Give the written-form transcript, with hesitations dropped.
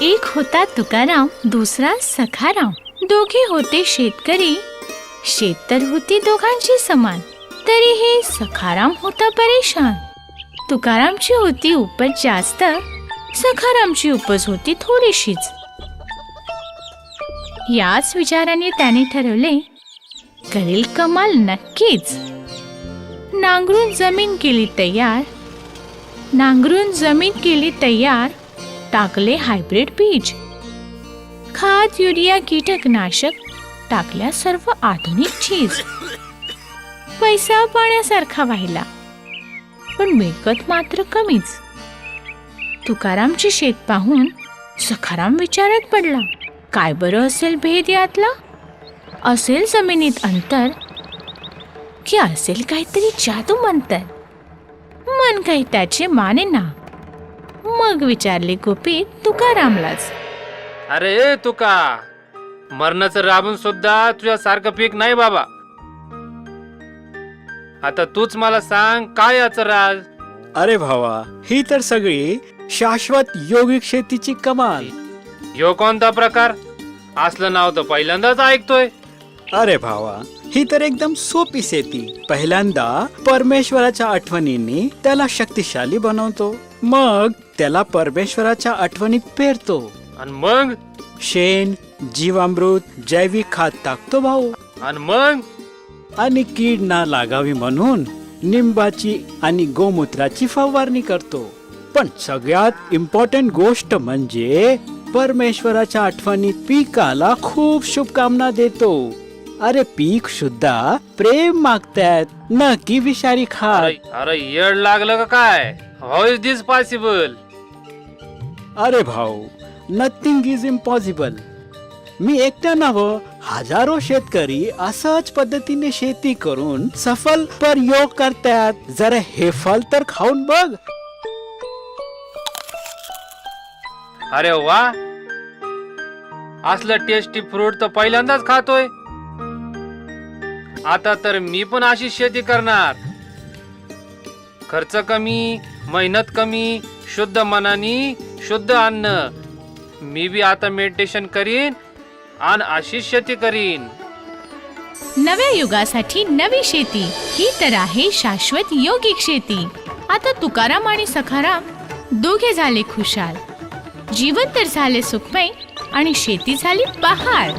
एक होता तुकाराम, दुसरा सखाराम. दोघे होते शेतकरी. शेत तर होती दोघांची समान. तरीही सखाराम होता परेशान. तुकारामची होती उपज जास्त, सखारामची उपज होती थोडीशीच. याच विचाराने त्याने ठरवले, करेल कमाल नक्कीच. नांगरून जमीन केली तयार. टाकले हायब्रिड बीज. खाद, युरिया, कीटकनाशक टाकल्या सर्व आधुनिक चीज. पैसा पाण्यासारखा वाहिला, पण मिळकत मात्र कमीच. तुकारामचे शेत पाहून सखाराम विचारात पडला, काय बरं असेल भेद यातला? असेल जमिनीत अंतर, की असेल काहीतरी जादू मंतर? मन काही त्याचे माने ना. मग विचारले गोपी तुकारामलाच, अरे तुका, मरणाचं राबून सुद्धा तुझ्यासारखं पीक नाही बाबा. आता तूच मला सांग, काय याचं राज? अरे भावा, ही तर सगळी शाश्वत योगिक शेतीची कमाल. ह्यो कोणता प्रकार? असलं नाव तर पहिल्यांदाच ऐकतोय. अरे भावा, ही तर एकदम सोपी शेती. पहिल्यांदा परमेश्वराच्या आठवणींनी त्याला शक्तिशाली बनवतो. मग त्याला परमेश्वराच्या आठवणीत पेरतो. आणि मग? शेण, जीवामृत, जैविक खाद टाकतो भाऊ. आणि मग? आणि कीड ना लागावी म्हणून निंबाची आणि गोमूत्राची फवारणी करतो. पण सगळ्यात इम्पॉर्टंट गोष्ट म्हणजे परमेश्वराच्या आठवणीत पिकाला खूप शुभकामना देतो. अरे पीक सुद्धा प्रेम मागतात, न की विषारी खाद. अरे येड लागलं का काय? How is this possible? अरे भाऊ, नथिंग इज इम्पॉसिबल. मी एकटा नव्ह, हजारो शेतकरी असाच पद्धतीने शेती करून सफल प्रयोग करतात. जरा हे फल तर खाऊन बघ. अरे वा, असलं टेस्टी फ्रूट तर पहिल्यांदाच खातोय. आता तर मी पण अशी शेती करणार. खर्च कमी, मेहनत कमी, शुद्ध मनानी शुद्ध अन्न. मी बी आता मेडिटेशन करीन आणि अशी शेती करीन. नव्या युगासाठी नवी शेती, ही तर आहे शाश्वत योगिक शेती. आता तुकाराम आणि सखाराम दोघे झाले खुशाल. जीवन तर झाले सुखमय आणि शेती झाली बहार.